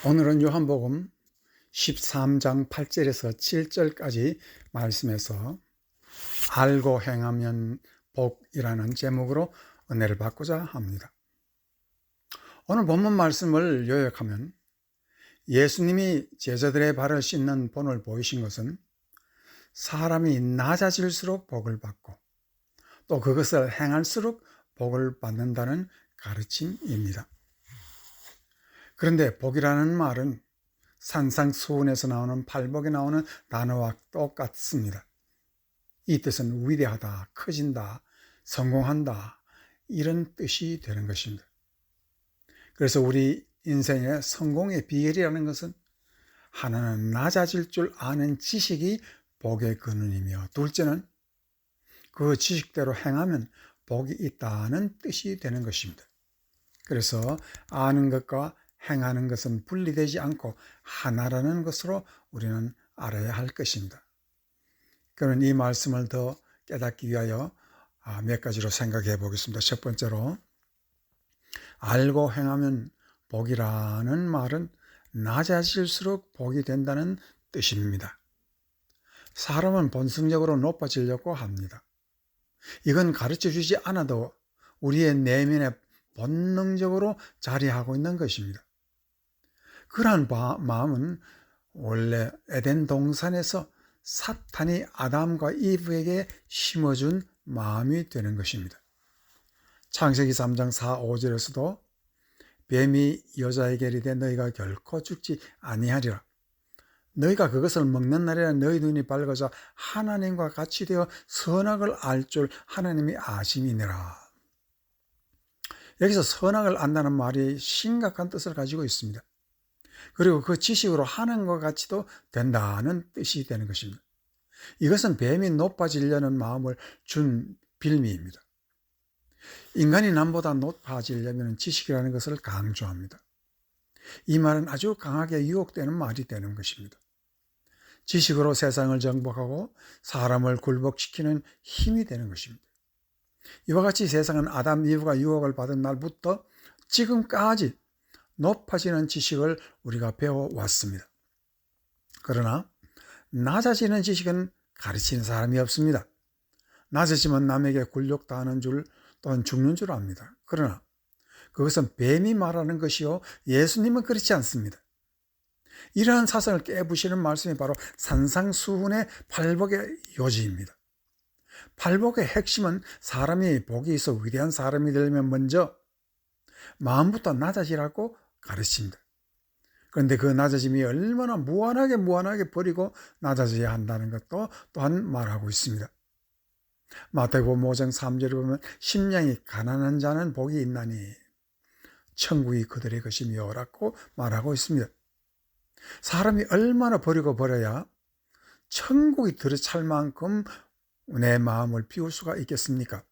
오늘은 요한복음 13장 8절에서 7절까지 말씀에서 알고 행하면 복이라는 제목으로 은혜를 받고자 합니다. 오늘 본문 말씀을 요약하면 예수님이 제자들의 발을 씻는 본을 보이신 것은 사람이 낮아질수록 복을 받고 또 그것을 행할수록 복을 받는다는 가르침입니다. 그런데 복이라는 말은 산상수훈에서 나오는 팔복에 나오는 단어와 똑같습니다. 이 뜻은 위대하다, 커진다, 성공한다 이런 뜻이 되는 것입니다. 그래서 우리 인생의 성공의 비결이라는 것은 하나는 낮아질 줄 아는 지식이 복의 근원이며, 둘째는 그 지식대로 행하면 복이 있다는 뜻이 되는 것입니다. 그래서 아는 것과 행하는 것은 분리되지 않고 하나라는 것으로 우리는 알아야 할 것입니다. 그러면 이 말씀을 더 깨닫기 위하여 몇 가지로 생각해 보겠습니다. 첫 번째로, 알고 행하면 복이라는 말은 낮아질수록 복이 된다는 뜻입니다. 사람은 본성적으로 높아지려고 합니다. 이건 가르쳐 주지 않아도 우리의 내면에 본능적으로 자리하고 있는 것입니다. 그러한 마음은 원래 에덴 동산에서 사탄이 아담과 이브에게 심어준 마음이 되는 것입니다. 창세기 3장 4, 5절에서도 뱀이 여자에게 이르되 너희가 결코 죽지 아니하리라. 너희가 그것을 먹는 날에는 너희 눈이 밝아져 하나님과 같이 되어 선악을 알 줄 하나님이 아심이니라. 여기서 선악을 안다는 말이 심각한 뜻을 가지고 있습니다. 그리고 그 지식으로 하는 것 같이도 된다는 뜻이 되는 것입니다. 이것은 뱀이 높아지려는 마음을 준 빌미입니다. 인간이 남보다 높아지려면 지식이라는 것을 강조합니다. 이 말은 아주 강하게 유혹되는 말이 되는 것입니다. 지식으로 세상을 정복하고 사람을 굴복시키는 힘이 되는 것입니다. 이와 같이 세상은 아담 이브가 유혹을 받은 날부터 지금까지 높아지는 지식을 우리가 배워왔습니다. 그러나 낮아지는 지식은 가르치는 사람이 없습니다. 낮아지면 남에게 굴욕당하는 줄 또는 죽는 줄 압니다. 그러나 그것은 뱀이 말하는 것이요, 예수님은 그렇지 않습니다. 이러한 사상을 깨부시는 말씀이 바로 산상수훈의 팔복의 요지입니다. 팔복의 핵심은 사람이 복이 있어 위대한 사람이 되려면 먼저 마음부터 낮아지라고 가르칩니다. 그런데 그 낮아짐이 얼마나 무한하게 버리고 낮아져야 한다는 것도 또한 말하고 있습니다. 마태복음 5장 3절에 보면 심령이 가난한 자는 복이 있나니 천국이 그들의 것이며 라고 말하고 있습니다. 사람이 얼마나 버려야 천국이 들어찰 만큼 내 마음을 비울 수가 있겠습니까?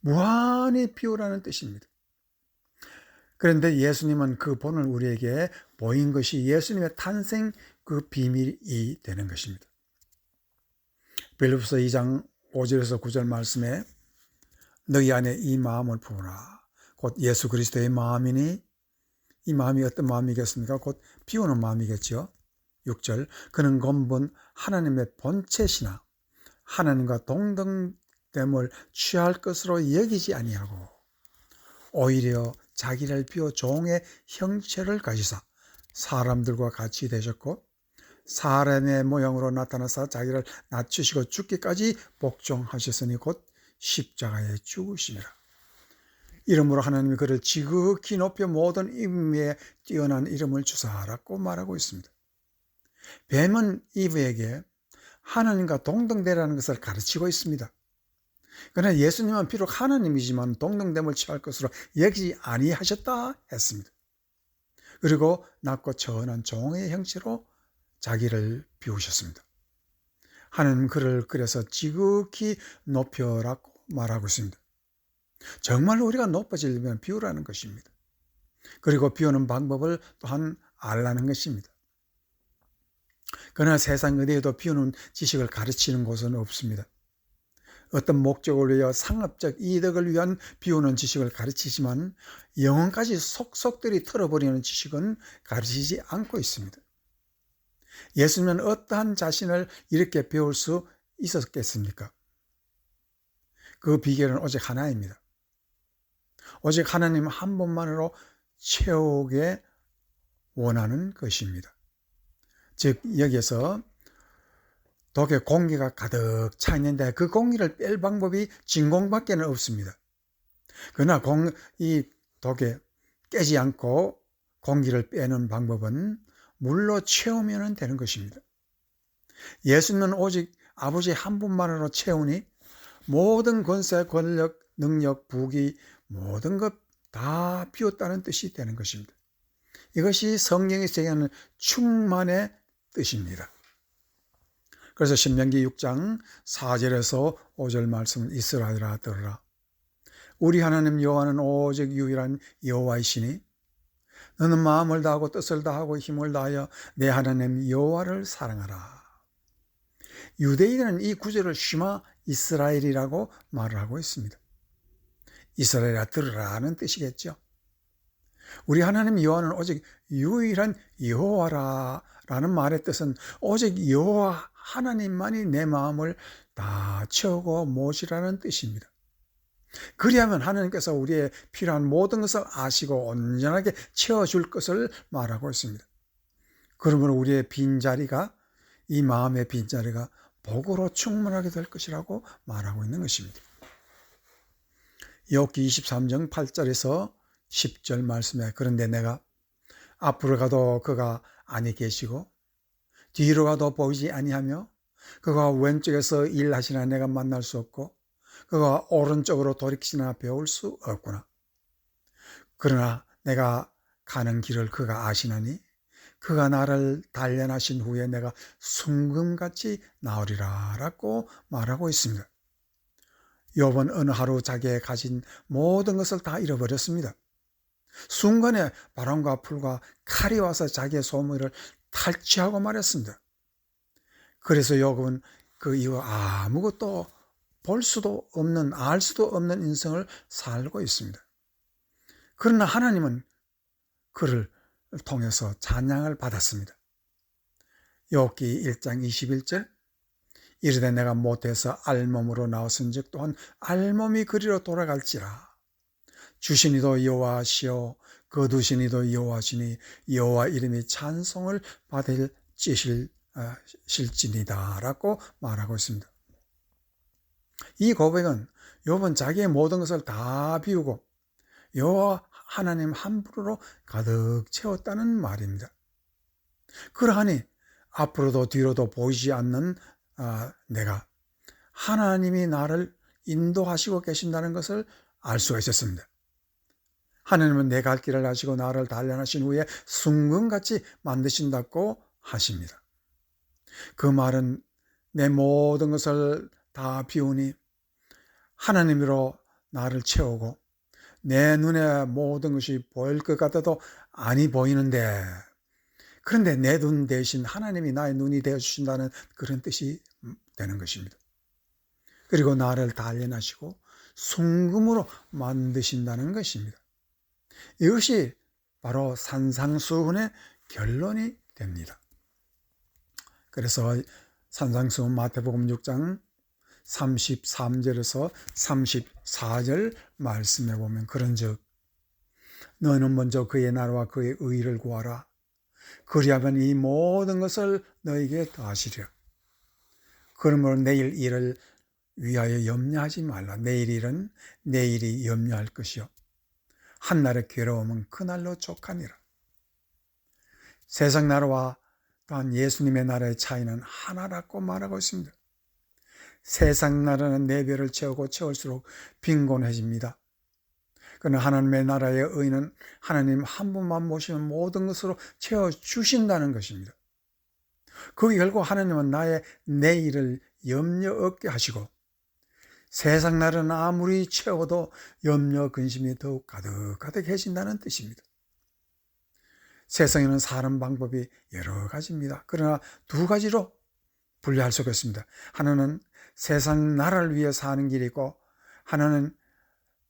무한히 비우라는 뜻입니다. 그런데 예수님은 그 본을 우리에게 보인 것이 예수님의 탄생 그 비밀이 되는 것입니다. 빌립보서 2장 5절에서 9절 말씀에 너희 안에 이 마음을 품으라. 곧 예수 그리스도의 마음이니, 이 마음이 어떤 마음이겠습니까? 곧 비우는 마음이겠죠. 6절, 그는 근본 하나님의 본체시나 하나님과 동등됨을 취할 것으로 여기지 아니하고 오히려 자기를 비워 종의 형체를 가지사 사람들과 같이 되셨고 사람의 모양으로 나타나사 자기를 낮추시고 죽기까지 복종하셨으니 곧 십자가에 죽으시니라. 이름으로 하나님이 그를 지극히 높여 모든 이름에 뛰어난 이름을 주사라고 말하고 있습니다. 뱀은 이브에게 하나님과 동등되라는 것을 가르치고 있습니다. 그러나 예수님은 비록 하나님이지만 동등됨을 취할 것으로 여기지 아니하셨다 했습니다. 그리고 낮고 천한 종의 형체로 자기를 비우셨습니다. 하나님 그를 그래서 지극히 높여라고 말하고 있습니다. 정말 우리가 높아지려면 비우라는 것입니다. 그리고 비우는 방법을 또한 알라는 것입니다. 그러나 세상 어디에도 비우는 지식을 가르치는 곳은 없습니다. 어떤 목적을 위하여 상업적 이득을 위한 비우는 지식을 가르치지만 영혼까지 속속들이 털어버리는 지식은 가르치지 않고 있습니다. 예수님은 어떠한 자신을 이렇게 배울 수 있었겠습니까? 그 비결은 오직 하나입니다. 오직 하나님 한 분만으로 채우게 원하는 것입니다. 즉 여기에서 독에 공기가 가득 차 있는데 그 공기를 뺄 방법이 진공밖에 없습니다. 그러나 이 독에 깨지 않고 공기를 빼는 방법은 물로 채우면 되는 것입니다. 예수님은 오직 아버지 한 분만으로 채우니 모든 권세, 권력, 능력, 부귀 모든 것 다 비웠다는 뜻이 되는 것입니다. 이것이 성경이 제기하는 충만의 뜻입니다. 그래서 신명기 6장 4절에서 5절 말씀을 이스라엘아 들으라. 우리 하나님 여호와는 오직 유일한 여호와이시니 너는 마음을 다하고 뜻을 다하고 힘을 다하여 내 하나님 여호와를 사랑하라. 유대인은 이 구절을 시마 이스라엘이라고 말을 하고 있습니다. 이스라엘아 들으라는 뜻이겠죠. 우리 하나님 여호와는 오직 유일한 여호와라라는 말의 뜻은 오직 여호와 하나님만이 내 마음을 다 채우고 모시라는 뜻입니다. 그리하면 하나님께서 우리의 필요한 모든 것을 아시고 온전하게 채워줄 것을 말하고 있습니다. 그러므로 우리의 빈자리가 이 마음의 빈자리가 복으로 충만하게 될 것이라고 말하고 있는 것입니다. 욥기 23장 8절에서 10절 말씀에 그런데 내가 앞으로 가도 그가 아니 계시고 뒤로 가도 보이지 아니하며 그가 왼쪽에서 일하시나 내가 만날 수 없고 그가 오른쪽으로 돌이키시나 배울 수 없구나. 그러나 내가 가는 길을 그가 아시나니 그가 나를 단련하신 후에 내가 순금같이 나으리라 라고 말하고 있습니다. 욥은 어느 하루 자기의 가진 모든 것을 다 잃어버렸습니다. 순간에 바람과 풀과 칼이 와서 자기의 소유를 탈취하고 말았습니다. 그래서 욥은 그 이후 아무것도 볼 수도 없는, 알 수도 없는 인생을 살고 있습니다. 그러나 하나님은 그를 통해서 찬양을 받았습니다. 욥기 1장 21절 이르되 내가 못해서 알몸으로 나왔은즉 또한 알몸이 그리로 돌아갈지라. 주시니도 여호와시오 거두시니도 여호와시니 여호와 이름이 찬송을 받을 실지니다 라고 말하고 있습니다. 이 고백은 욥은 자기의 모든 것을 다 비우고 여호와 하나님 한 분으로 가득 채웠다는 말입니다. 그러하니 앞으로도 뒤로도 보이지 않는 내가 하나님이 나를 인도하시고 계신다는 것을 알 수가 있었습니다. 하나님은 내 갈 길을 아시고 나를 단련하신 후에 순금같이 만드신다고 하십니다. 그 말은 내 모든 것을 다 비우니 하나님으로 나를 채우고 내 눈에 모든 것이 보일 것 같아도 아니 보이는데 그런데 내 눈 대신 하나님이 나의 눈이 되어주신다는 그런 뜻이 되는 것입니다. 그리고 나를 단련하시고 순금으로 만드신다는 것입니다. 이것이 바로 산상수훈의 결론이 됩니다. 그래서 산상수훈 마태복음 6장 33절에서 34절 말씀해 보면 그런즉 너는 먼저 그의 나라와 그의 의를 구하라. 그리하면 이 모든 것을 너에게 더하시리라. 그러므로 내일 일을 위하여 염려하지 말라. 내일 일은 내일이 염려할 것이요 한날의 괴로움은 그날로 족하니라. 세상 나라와 또한 예수님의 나라의 차이는 하나라고 말하고 있습니다. 세상 나라는 네 배를 채우고 채울수록 빈곤해집니다. 그러나 하나님의 나라의 의는 하나님 한 분만 모시면 모든 것으로 채워주신다는 것입니다. 그 결국 하나님은 나의 내일을 염려 없게 하시고 세상 나라는 아무리 채워도 염려 근심이 더욱 가득해진다는 뜻입니다. 세상에는 사는 방법이 여러 가지입니다. 그러나 두 가지로 분류할 수가 있습니다. 하나는 세상 나라를 위해 사는 길이 있고, 하나는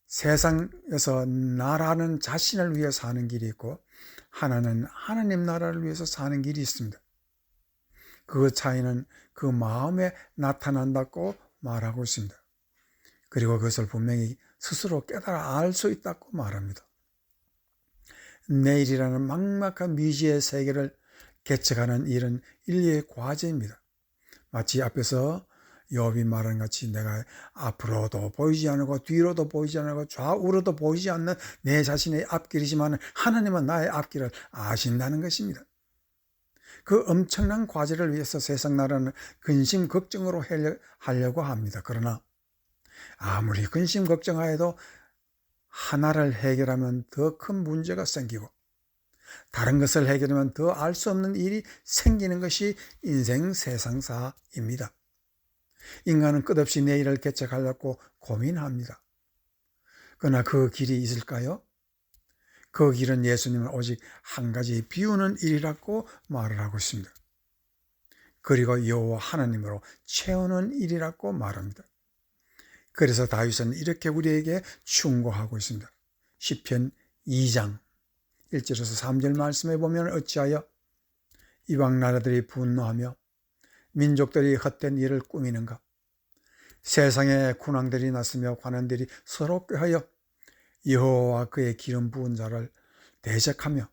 세상에서 나라는 자신을 위해 사는 길이 있고, 하나는 하나님 나라를 위해서 사는 길이 있습니다. 그 차이는 그 마음에 나타난다고 말하고 있습니다. 그리고 그것을 분명히 스스로 깨달아 알 수 있다고 말합니다. 내일이라는 막막한 미지의 세계를 개척하는 일은 인류의 과제입니다. 마치 앞에서 욥이 말한 같이 내가 앞으로도 보이지 않고 뒤로도 보이지 않고 좌우로도 보이지 않는 내 자신의 앞길이지만 하나님은 나의 앞길을 아신다는 것입니다. 그 엄청난 과제를 위해서 세상 나라는 근심 걱정으로 하려고 합니다. 그러나 아무리 근심 걱정하여도 하나를 해결하면 더 큰 문제가 생기고, 다른 것을 해결하면 더 알 수 없는 일이 생기는 것이 인생 세상사입니다. 인간은 끝없이 내일을 개척하려고 고민합니다. 그러나 그 길이 있을까요? 그 길은 예수님은 오직 한 가지 비우는 일이라고 말을 하고 있습니다. 그리고 여호와 하나님으로 채우는 일이라고 말합니다. 그래서 다윗은 이렇게 우리에게 충고하고 있습니다. 시편 2장 1절에서 3절 말씀에 보면 어찌하여 이방 나라들이 분노하며 민족들이 헛된 일을 꾸미는가? 세상에 군왕들이 났으며 관원들이 서로 꾀하여 여호와와 그의 기름 부은 자를 대적하며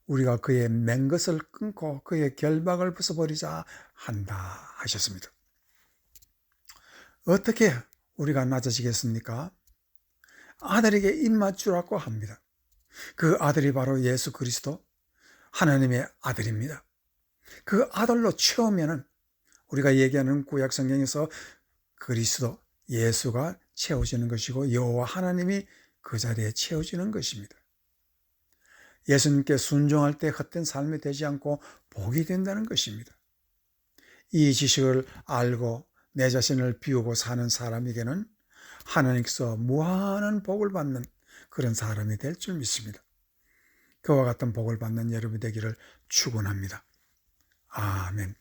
우리가 그의 맨 것을 끊고 그의 결박을 벗어버리자 한다 하셨습니다. 어떻게 우리가 낮아지겠습니까? 아들에게 입맞추라고 합니다. 그 아들이 바로 예수 그리스도, 하나님의 아들입니다. 그 아들로 채우면은 우리가 얘기하는 구약 성경에서 그리스도, 예수가 채워지는 것이고 여호와 하나님이 그 자리에 채워지는 것입니다. 예수님께 순종할 때 헛된 삶이 되지 않고 복이 된다는 것입니다. 이 지식을 알고 내 자신을 비우고 사는 사람에게는 하나님께서 무한한 복을 받는 그런 사람이 될 줄 믿습니다. 그와 같은 복을 받는 여러분이 되기를 축원합니다. 아멘.